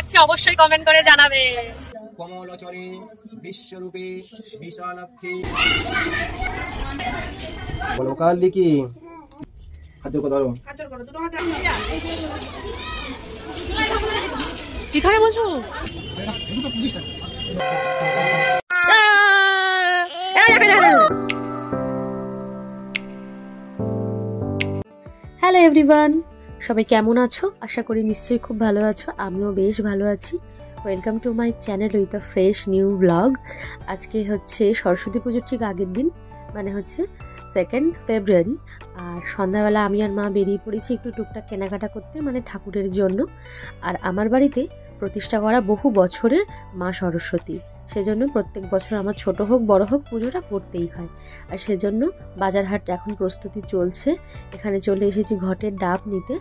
লাগছে অবশ্যই কমেন্ট করে জানাবে। কমলচরে বিশ্বরূপে বিশালাক্ষী বলো কাল লিখি হাজার কত ধরো হাজার কত দুটো হাতে কি খাবে বসো এটা 25 টাকা। হ্যালো এভরিওয়ান, সবাই কেমন আছো? আশা করি নিশ্চয়ই খুব ভালো আছো। আমিও বেশ ভালো আছি। Welcome to my channel with a fresh new blog. আজকে হচ্ছে সরস্বতী পুজোর ঠিক আগের দিন, মানে হচ্ছে 2nd ফেব্রুয়ারি। আর সন্ধ্যাবেলা আমি আর মা বেরিয়ে পড়েছি একটু টুকটাক কেনাকাটা করতে, মানে ঠাকুরের জন্য। আর আমার বাড়িতে প্রতিষ্ঠা করা বহু বছরের মা সরস্বতী, সেজন্য প্রত্যেক বছর আমার ছোট হোক বড় হোক পুজোটা করতেই হয়। আর সেজন্য বাজারহাট এখন প্রস্তুতি চলছে। এখানে চলে এসেছি ঘটের ডাব নিতে।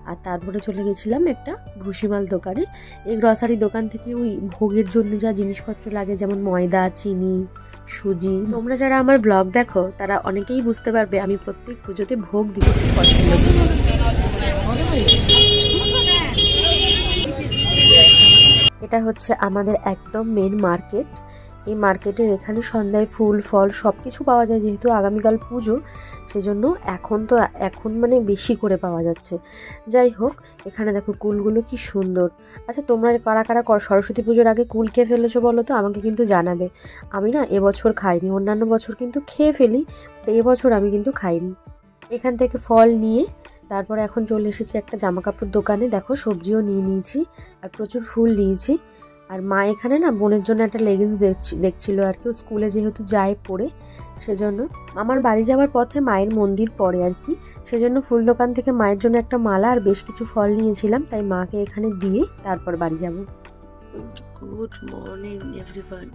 আর তারপরে চলে গেছিলাম একটা ভুসিমাল দোকানে। এই গ্রসারি দোকান থেকে ওই ভোগের জন্য যা জিনিসপত্র লাগে, যেমন ময়দা, চিনি, সুজি। তোমরা যারা আমার ব্লগ দেখো তারা অনেকেই বুঝতে পারবে আমি প্রত্যেক পুজোতে ভোগ দিতে খুব পছন্দ করি। এটা হচ্ছে আমাদের একদম মেন মার্কেট। এই মার্কেটের এখানে সন্ধ্যায় ফুল ফল সব কিছু পাওয়া যায়। যেহেতু আগামীকাল পুজো, সেজন্য এখন মানে বেশি করে পাওয়া যাচ্ছে। যাই হোক, এখানে দেখো কুলগুলো কি সুন্দর। আচ্ছা, তোমরা কারা কারা সরস্বতী পুজোর আগে কুল খেয়ে ফেলেছো বলো তো? আমাকে কিন্তু জানাবে। আমি না এবছর খাইনি, অন্যান্য বছর কিন্তু খেয়ে ফেলি, এবছর আমি কিন্তু খাইনি। এখান থেকে ফল নিয়ে তারপরে এখন চলে এসেছি একটা জামা কাপড় দোকানে। দেখো সবজিও নিয়ে নিয়েছি আর প্রচুর ফুল নিয়েছি। আর মা এখানে না বোনের জন্য একটা লেগিংস দেখছিল আর কি, ও স্কুলে যেহেতু যায় পরে, সেজন্য আমার বাড়ি যাওয়ার পথে মায়ের মন্দির পড়ে আর কি, সেজন্য ফুল দোকান থেকে মায়ের জন্য একটা মালা আর বেশ কিছু ফল নিয়েছিলাম, তাই মাকে এখানে দিয়ে তারপর বাড়ি যাব। Good morning everyone.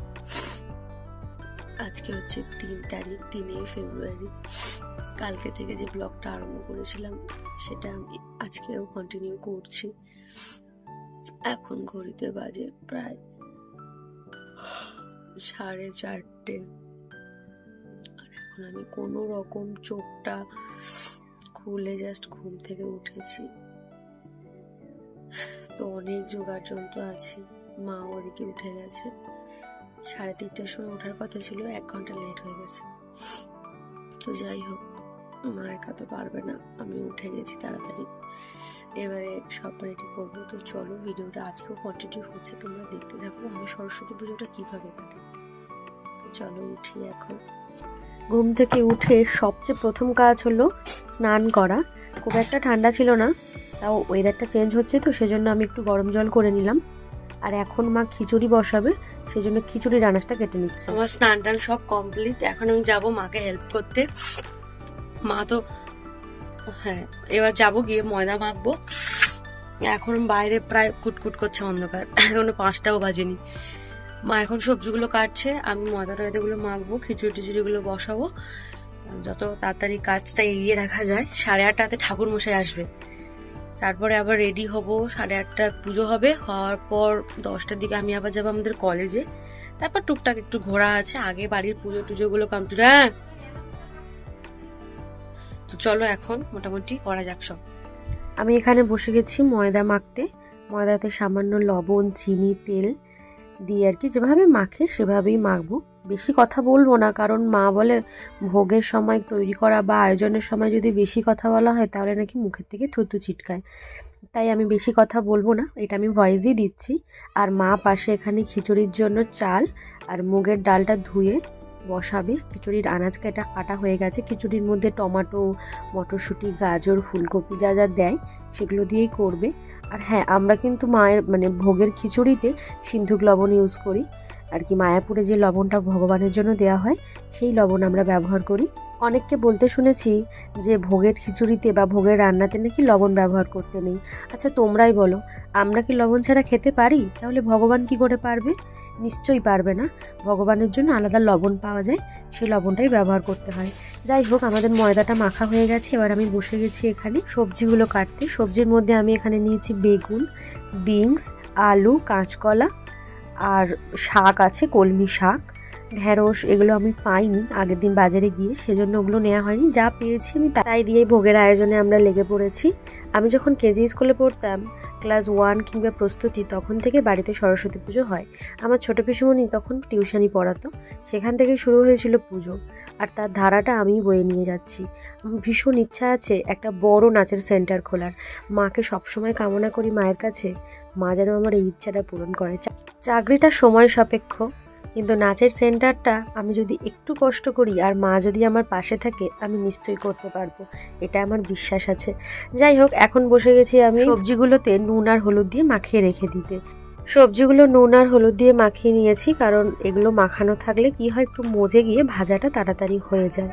আজকে হচ্ছে 3 তারিখ, 3 ফেব্রুয়ারি। কালকে থেকে যে ব্লগটা আরম্ভ করেছিলাম সেটা আমি আজকেও কন্টিনিউ করছি। এখন ঘড়িতে বাজে প্রায় 4:30। আর এখন আমি কোনো রকম চোখটা খুলে জাস্ট ঘুম থেকে উঠেছি। তো অনেক জোগাড় যন্ত্র আছে। মা ওদিকে উঠে গেছে, 3:30টার সময় ওঠার কথা ছিল, 1 ঘন্টা লেট হয়ে গেছে। তো যাই হোক, মা একা তো পারবে না, আমি উঠে গেছি তাড়াতাড়ি। এবারে সব রেডি করবো। তো চলো, ভিডিওটা আজকেও কন্টিনিউ হচ্ছে, তোমরা দেখতে থাকো আমি সরস্বতী পুজোটা কিভাবে কাটাই। চলো উঠি। এখন ঘুম থেকে উঠে সবচেয়ে প্রথম কাজ হলো স্নান করা। খুব একটা ঠান্ডা ছিল না, তাও ওয়েদারটা চেঞ্জ হচ্ছে তো সেজন্য আমি একটু গরম জল করে নিলাম। আর এখন মা খিচুড়ি বসাবে, সেজন্য খিচুড়ির আনাজটা কেটে নিচ্ছে। আমার স্নান টান সব কমপ্লিট। এখন আমি যাবো মাকে হেল্প করতে। মা তো হ্যাঁ, এবার যাবো গিয়ে ময়দা মাখবো। এখন বাইরে প্রায় কুটকুট করছে অন্ধকার, এখনো 5টাও বাজেনি। মা এখন সবজিগুলো কাটছে, আমি ময়দা টয়দাগুলো মাখবো, খিচুড়ি গুলো বসাবো। যত তাড়াতাড়ি কাজটা এগিয়ে রাখা যায়। 8:30টাতে ঠাকুর মশাই আসবে, তারপরে আবার রেডি হবো। 8:30টায় পুজো হবে, হওয়ার পর 10টার দিকে আমি আবার যাবো আমাদের কলেজে। তারপর টুকটাক একটু ঘোরা আছে, আগে বাড়ির পুজো গুলো কমপ্লিট। হ্যাঁ, তো চলো এখন মোটামুটি করা যাক সব। আমি এখানে বসে গেছি ময়দা মাখতে। ময়দাতে সামান্য লবণ, চিনি, তেল দিয়ে আর কি যেভাবে মাখে সেভাবেই মাখবো। বেশি কথা বলবো না, কারণ মা বলে ভোগের সময় তৈরি করা বা আয়োজনের সময় যদি বেশি কথা বলা হয় তাহলে নাকি মুখের থেকে থুতু ছিটকায়। তাই আমি বেশি কথা বলবো না, এটা আমি ভয়েসই দিচ্ছি। আর মা পাশে এখানে খিচুড়ির জন্য চাল আর মুগের ডালটা ধুয়ে বসাবে। খিচুড়ির আনাজ কাটা হয়ে গেছে। খিচুড়ির মধ্যে টমেটো, মটরশুঁটি, গাজর, ফুলকপি যা যা দেয় সেগুলো দিয়েই করবে। আর হ্যাঁ, আমরা কিন্তু মায়ের মানে ভোগের খিচুড়িতে সিন্ধুক লবণ ইউজ করি আর কি। মায়াপুরে যে লবণটা ভগবানের জন্য দেওয়া হয় সেই লবণ আমরা ব্যবহার করি। অনেককে বলতে শুনেছি যে ভোগের খিচুড়িতে বা ভোগের রান্নাতে নাকি লবণ ব্যবহার করতে নেই। আচ্ছা তোমরাই বলো, আমরা কি লবণ ছাড়া খেতে পারি? তাহলে ভগবান কি করে পারবে? নিশ্চয়ই পারবে না। ভগবানের জন্য আলাদা লবণ পাওয়া যায়, সেই লবণটাই ব্যবহার করতে হয়। যাই হোক, আমাদের ময়দাটা মাখা হয়ে গেছে। এবার আমি বসে গেছি এখানে সবজিগুলো কাটতে। সবজির মধ্যে আমি এখানে নিয়েছি বেগুন, বিনস, আলু, কাঁচকলা আর শাক আছে, কলমি শাক, ঢেঁড়স। এগুলো আমি পাইনি আগের দিন বাজারে গিয়ে, সেজন্য ওগুলো নেওয়া হয়নি। যা পেয়েছি আমি তাই দিয়েই ভোগের আয়োজনে আমরা লেগে পড়েছি। আমি যখন কেজি স্কুলে পড়তাম ক্লাস 1 কিংবা প্রস্তুতি তখন থেকে বাড়িতে সরস্বতী পুজো হয়। আমার ছোট পিসিমণি তখন টিউশনি পড়াতো, সেখান থেকে শুরু হয়েছিল পুজো, আর তার ধারাটা আমিই বয়ে নিয়ে যাচ্ছি। আমার ভীষণ ইচ্ছা আছে একটা বড় নাচের সেন্টার খোলার। মাকে সবসময় কামনা করি মায়ের কাছে, মা যেন আমার এই ইচ্ছাটা পূরণ করে। চাকরিটা সময় সাপেক্ষ, কিন্তু নাচের সেন্টারটা আমি যদি একটু কষ্ট করি আর মা যদি আমার পাশে থাকে আমি নিশ্চয়ই করতে পারবো, এটা আমার বিশ্বাস আছে। যাই হোক, এখন বসে গেছি আমি সবজিগুলোতে নুন আর হলুদ দিয়ে মাখিয়ে রেখে দিতে। সবজিগুলো নুন আর হলুদ দিয়ে মাখিয়ে নিয়েছি, কারণ এগুলো মাখানো থাকলে কি হয়, একটু মজে গিয়ে ভাজাটা তাড়াতাড়ি হয়ে যায়।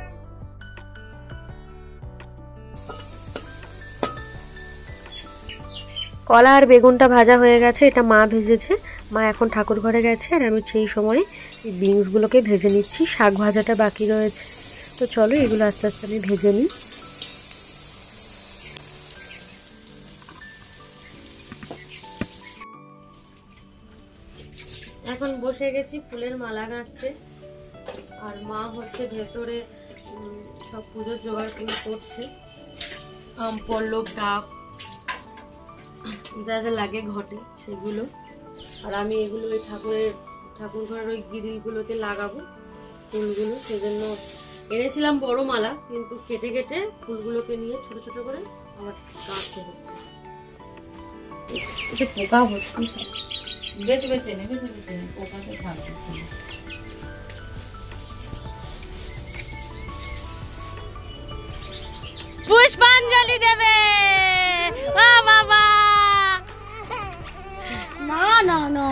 কলা আর বেগুনটা ভাজা হয়ে গেছে, এটা মা ভেজেছে। মা এখন ঠাকুর ঘরে গেছে আর আমি সেই সময় এই বিনসগুলোকে ভেজে নিচ্ছি। শাক ভাজাটা বাকি রয়েছে, তো চলো এগুলো আস্তে আস্তে আমি ভেজে নিই। এখন বসে গেছি ফুলের মালা গাঁথতে, আর মা হচ্ছে ভেতরে সব পুজোর জোগাড় করছে। আম পল্লব, ডাব, যা যা লাগে ঘটে সেগুলো। আর আমি এগুলো ওই ঠাকুর ঘরের ওই গ্রিলগুলোতে লাগাবো ফুলগুলো, সেজন্য এনেছিলাম বড় মালা, কিন্তু কেটে কেটে ফুলগুলোকে নিয়ে ছোট ছোট করে আবার গাঁথতে হচ্ছে। এটা পোকা হচ্ছে, বেছে বেছে নে, বেছে বেছে নে, পোকাতে থাকবে। পুষ্পাঞ্জলি দেবে বাবা। না না না,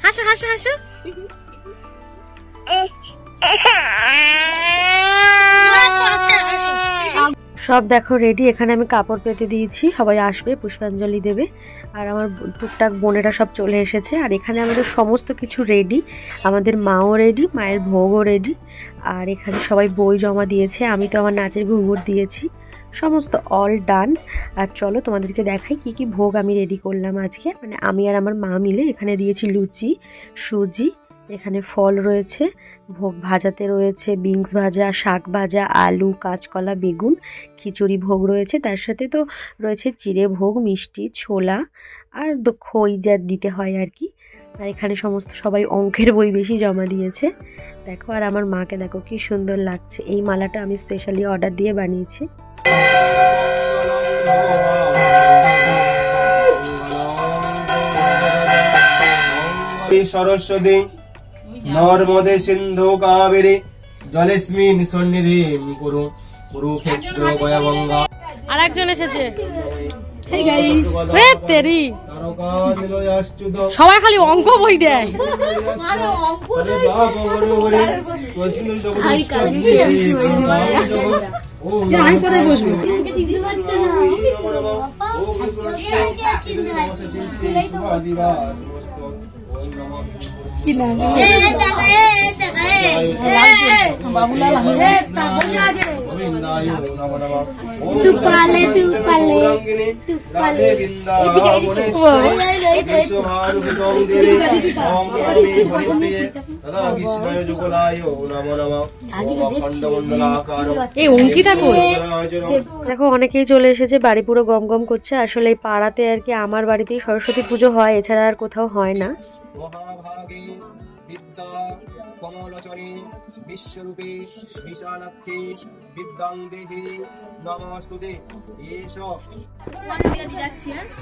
হাসো হাসো হাসো। সব দেখো রেডি, এখানে আমি কাপড় পেতে দিয়েছি, সবাই আসবে পুষ্পাঞ্জলি দেবে। আর আমার টুকটাক বোনেরা সব চলে এসেছে, আর এখানে আমাদের সমস্ত কিছু রেডি। আমাদের মাও রেডি, মায়ের ভোগও রেডি। আর এখানে সবাই বই জমা দিয়েছে, আমি তো আমার নাচের ঘুঙুর দিয়েছি, সমস্ত অল ডান। আর চলো তোমাদেরকে দেখাই কি কি ভোগ আমি রেডি করলাম আজকে। মানে আমি আর আমার মা মিলে এখানে দিয়েছি লুচি, সুজি, এখানে ফল রয়েছে, ভোগ ভাজাতে রয়েছে বিনস ভাজা, শাক ভাজা, আলু, কাঁচকলা, বেগুন, খিচুড়ি ভোগ রয়েছে, তার সাথে তো রয়েছে চিড়ে ভোগ, মিষ্টি, ছোলা আর খই যা দিতে হয় আর কি। আর এখানে সমস্ত সবাই অঙ্কের বই বেশি জমা দিয়েছে দেখো। আর আমার মাকে দেখো কি সুন্দর লাগছে, এই মালাটা আমি স্পেশালি অর্ডার দিয়ে বানিয়েছি। সরস্বতী নর্মদে সিন্ধু কাবেরী জলেস্মিন সন্নিধিম কুরু কুরুক্ষেত্র গঙ্গা। আরেকজন এসেছে, সবাই খালি অঙ্ক বই দেয়। দেখো অনেকেই চলে এসেছে, বাড়ি পুরো গম গম করছে। আসলে এই পাড়াতে আর কি আমার বাড়িতেই সরস্বতী পুজো হয়, এছাড়া আর কোথাও হয় না। কমলচরী বিশ্বরূপী বিশালাক্ষী বিদ্যাং দেহি নমস্তুতে। এসব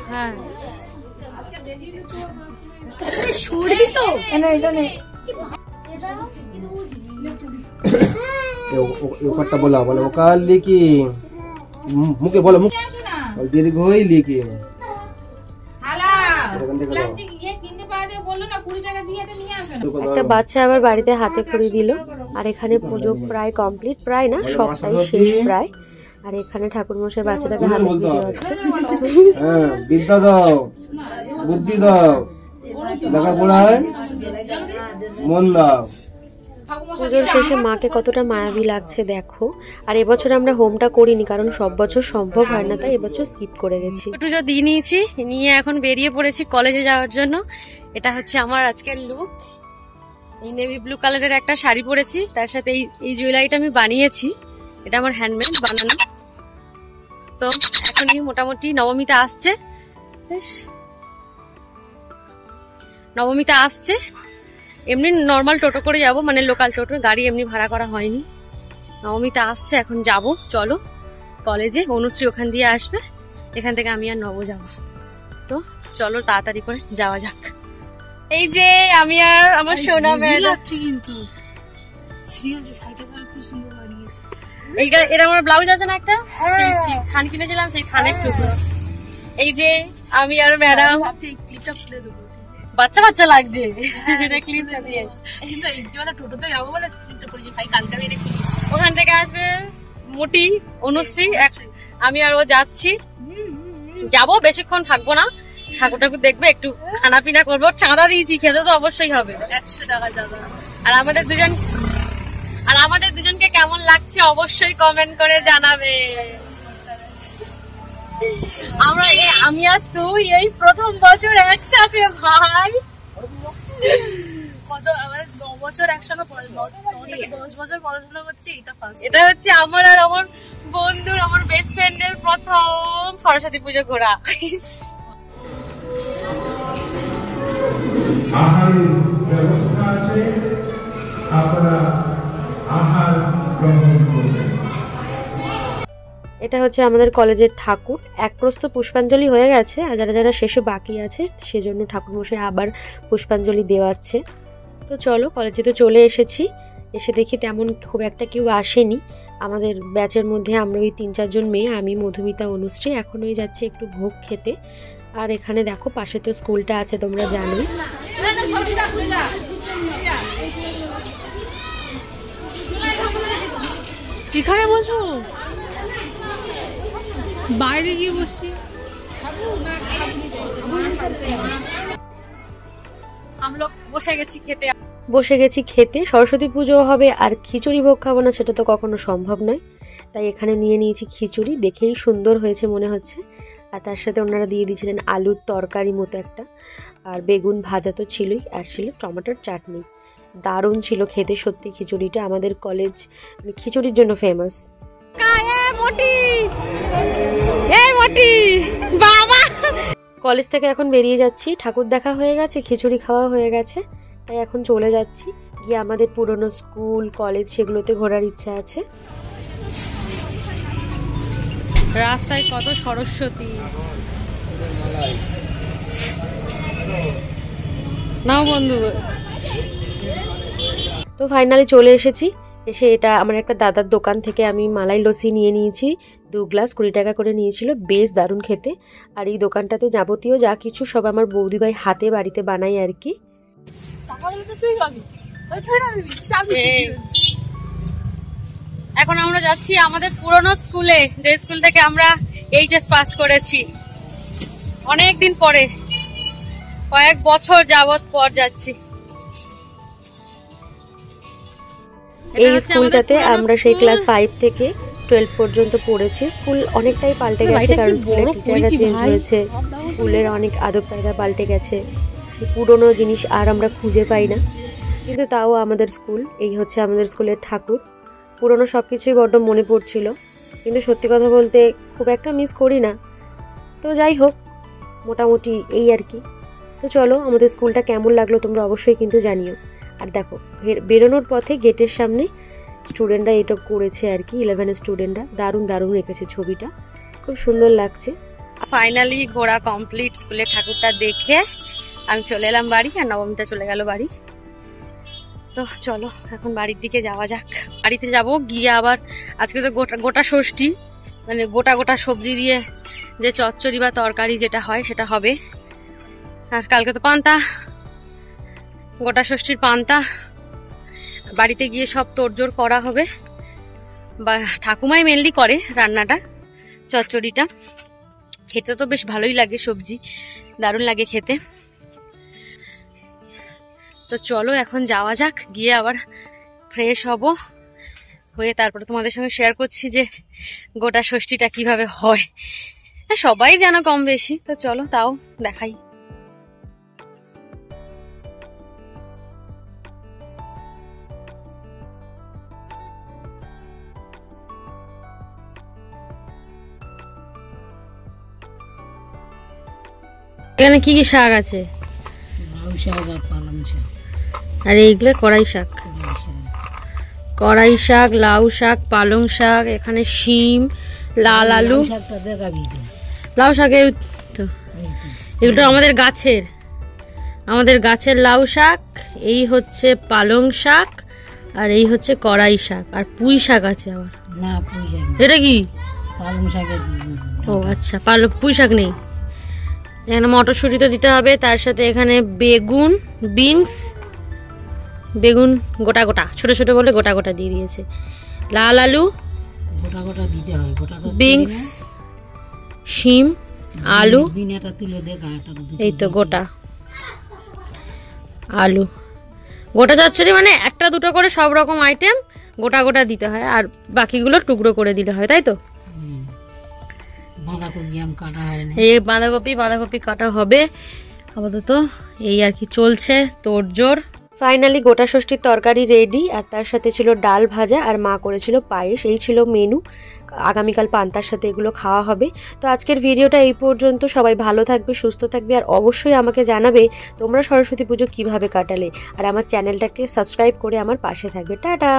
হ্যাঁ সরবি তো না, এটা নে ওখানটা বলা বলো ওকাল লিখি মুখে বলো, মুখ দীর্ঘই লিখি। একটা বাচ্চা আবার বাড়িতে হাতে খড়ি দিল। আর এখানে পুজো প্রায় কমপ্লিট, প্রায় না সবটাই শেষ প্রায়। আর এখানে ঠাকুর মশাই বাচ্চাটাকে হাতে দিয়ে যাচ্ছে। হ্যাঁ, বিদ্যা দাও, বুদ্ধি দাও, লেখাপড়ায় মন দাও। পুজোর শেষে মাকে কতটা মায়াবী লাগছে দেখো। আর এবছর আমরা হোমটা করিনি, কারণ সব বছর সম্ভব হয় না, তাই এবছর স্কিপ করে গেছি। পুজো দিয়ে নিয়েছি, নিয়ে এখন বেরিয়ে পড়েছি কলেজে যাওয়ার জন্য। এটা হচ্ছে আমার আজকের লুক। এই নেভি ব্লু কালারের একটা শাড়ি পরেছি, তার সাথে এই জুয়েলারিটা আমি বানিয়েছি। এটা আমার হ্যান্ডমেড বানানো। তো এখনই মোটামুটি নবমীতে আসছে, বেশ নবমীতে আসছে। এমনি নর্মাল টোটো করে যাব, মানে লোকাল টোটো, গাড়ি এমনি ভাড়া করা হয়নি। নবমীতে আসছে, এখন যাব। চলো কলেজে, অনুশ্রী ওখান দিয়ে আসবে, এখান থেকে আমি আর নব যাব। তো চলো তাড়াতাড়ি করে যাওয়া যাক। এই যে আমি আর আমার সোনা ম্যাডাম, কিন্তু এটা আমার ব্লাউজ আছে না একটা, খান কিনেছিলাম, সেই খানের টুকরো। এই যে আমি আর ম্যাডাম, ক্লিপটা খুলে দেবো, বাচ্চা বাচ্চা লাগছে। ওখান থেকে আসবে মোটি, অনুশ্রী, আমি আর ও যাচ্ছি। যাবো, বেশিক্ষণ থাকবো না, ঠাকুর ঠাকুর দেখবে, একটু খানা পিনা করবো। চাঁদা দিয়েছি, খেতে তো অবশ্যই হবে, 100 টাকা চাঁদা। আর আমাদের দুজনকে কেমন লাগছে অবশ্যই কমেন্ট করে জানাবে। আমরা আমি আর তুই এই প্রথম বছর একসাথে, ভাই কত 9 বছর একসাথে, 10 বছর পড়াশোনা করছি, এটা হচ্ছে আমার আর আমার বন্ধুর, আমার বেস্ট ফ্রেন্ডের প্রথম সরস্বতী পুজো ঘোরা। আহার ব্যবস্থা আছে, আপনারা আহার গ্রহণ করবেন। এটা হচ্ছে আমাদের কলেজের ঠাকুর। এক প্রস্থ পুষ্পাঞ্জলি হয়ে গেছে, আর যারা যারা শেষে বাকি আছে সেজন্য ঠাকুরমশাই আবার পুষ্পাঞ্জলি দেওয়াচ্ছে। তো চলো, কলেজে তো চলে এসেছি। এসে দেখি তেমন খুব একটা কেউ আসেনি আমাদের ব্যাচের মধ্যে। আমরা ওই 3-4 জন মেয়ে, আমি, মধুমিতা, অনুশ্রী। এখন ওই যাচ্ছি একটু ভোগ খেতে। আর এখানে দেখো পাশে তো স্কুলটা আছে, তোমরা জানোই। এখানে বসবো, বাইরে গিয়ে বসছি। বসে গেছি খেতে। সরস্বতী পুজো হবে আর খিচুড়ি ভোগ খাবো না সেটা তো কখনো সম্ভব নয়, তাই এখানে নিয়ে নিয়েছি খিচুড়ি। দেখেই সুন্দর হয়েছে মনে হচ্ছে। আর তার সাথে ওনারা দিয়ে দিয়েছিলেন আলুর তরকারি মতো একটা, আর বেগুন ভাজা তো ছিলই, আর ছিল টমেটোর চাটনি। দারুণ ছিল খেতে সত্যি খিচুড়িটা। আমাদের কলেজ খিচুড়ির জন্য ফেমাস। কলেজ থেকে এখন বেরিয়ে যাচ্ছি, ঠাকুর দেখা হয়ে গেছে, খিচুড়ি খাওয়া হয়ে গেছে, তাই এখন চলে যাচ্ছি। গিয়ে আমাদের পুরনো স্কুল, কলেজ সেগুলোতে ঘোরার ইচ্ছা আছে। রাস্তায় কত সরস্বতী, নাও বন্ধু। তো ফাইনালি চলে এসেছি। এসে এটা আমার একটা দাদার দোকান থেকে আমি মালাই লস্যি নিয়ে নিয়েছি, 2 গ্লাস, 20 টাকা করে নিয়েছিল, বেশ দারুণ খেতে। আর এই দোকানটাতে যাবতীয় যা কিছু সব আমার বৌদিভাই হাতে বাড়িতে বানাই আর কি। এখন আমরা যাচ্ছি আমাদের পুরনো স্কুলে, যে স্কুল থেকে আমরা এইচএস পাস করেছি। অনেকদিন পরে, কয়েক বছর যাবত পর যাচ্ছি। এই স্কুলটাতে আমরা সেই ক্লাস 5 থেকে 12 পর্যন্ত পড়েছি। স্কুল অনেকটাই পাল্টে গেছে, কারণ স্কুলের টিচাররা চেঞ্জ হয়েছে, স্কুলের অনেক আদব কায়দা পাল্টে গেছে, পুরনো জিনিস আর আমরা খুঁজে পাই না। কিন্তু তাও আমাদের স্কুল, এই হচ্ছে আমাদের স্কুলের ঠাকুর। পুরনো সব কিছুই বড্ড মনে পড়ছিল, কিন্তু সত্যি কথা বলতে খুব একটা মিস করি না। তো যাই হোক, মোটামুটি এই আর কি। তো চলো, আমাদের স্কুলটা কেমন লাগলো তোমরা অবশ্যই কিন্তু জানিও। আর দেখো, বেরোনোর পথে গেটের সামনে স্টুডেন্টরা এটা করেছে আর কি, 11 স্টুডেন্টরা দারুণ দারুণ রেখেছে ছবিটা, খুব সুন্দর লাগছে। ফাইনালি ঘোরা কমপ্লিট, স্কুলের ঠাকুরটা দেখে আমি চলে এলাম বাড়ি, আর নবমীতা চলে গেল বাড়ি। তো চলো এখন বাড়ির দিকে যাওয়া যাক। বাড়িতে যাব, গিয়ে আবার আজকে তো গোটা ষষ্ঠী, মানে গোটা গোটা সবজি দিয়ে যে চচ্চড়ি বা তরকারি যেটা হয় সেটা হবে। আর কালকে তো পান্তা, গোটা ষষ্ঠীর পান্তা। বাড়িতে গিয়ে সব তোড়জোড় করা হবে, বা ঠাকুমাই মেনলি করে রান্নাটা, চচ্চড়িটা। খেতে তো বেশ ভালোই লাগে, সবজি দারুণ লাগে খেতে। তো চলো এখন যাওয়া যাক, গিয়ে আবার ফ্রেশ হব, হয়ে তারপরে তোমাদের সঙ্গে শেয়ার করছি যে গোটা ষষ্ঠীটা কিভাবে হয়। সবাই জানো কম বেশি, তো চলো তাও দেখাই। এখানে কি কি শাক আছে? আর এইগুলো কড়াই শাক, কড়াই শাক, লাউ শাক, পালং শাক, এখানে শিম, লাল আলু। লাউ শাক তো এগুলো আমাদের গাছের লাউ শাক। এই হচ্ছে পালং শাক, আর এই হচ্ছে কড়াই শাক, আর পুঁই শাক আছে আবার। না পুঁই শাক, এটা কি? পালং শাকের। ও আচ্ছা, পুঁই শাক নেই। এখানে মটরশুঁটি তো দিতে হবে, তার সাথে এখানে বেগুন, বিনস, বেগুন গোটা গোটা, ছোট ছোট বলে গোটা গোটা দিয়ে দিয়েছে। লাল আলু গোটা গোটা দিতে হয়, গোটা তো বিনস, শিম, আলু, বিনাটা তুলে দেখা এটা। এই তো গোটা আলু। গোটা চচ্চড়ি মানে একটা দুটো করে সব রকম আইটেম গোটা গোটা দিতে হয়, আর বাকিগুলো টুকরো করে দিলে হয়, তাই তো? বাঁধাকপি আম কাটা হয় না। এই বাঁধাকপি কাটা হবে আপাতত। এই আর কি চলছে তোড়জোড়। ফাইনালি গোটা ষষ্ঠীর তরকারি রেডি, আর তার সাথে ছিল ডাল ভাজা, আর মা করেছিল পায়েস। এই ছিল মেনু। আগামীকাল পান্তার সাথে এগুলো খাওয়া হবে। তো আজকের ভিডিওটা এই পর্যন্ত। সবাই ভালো থাকবে, সুস্থ থাকবে, আর অবশ্যই আমাকে জানাবে তোমরা সরস্বতী পুজো কিভাবে কাটালে। আর আমার চ্যানেলটাকে সাবস্ক্রাইব করে আমার পাশে থাকবে। টাটা।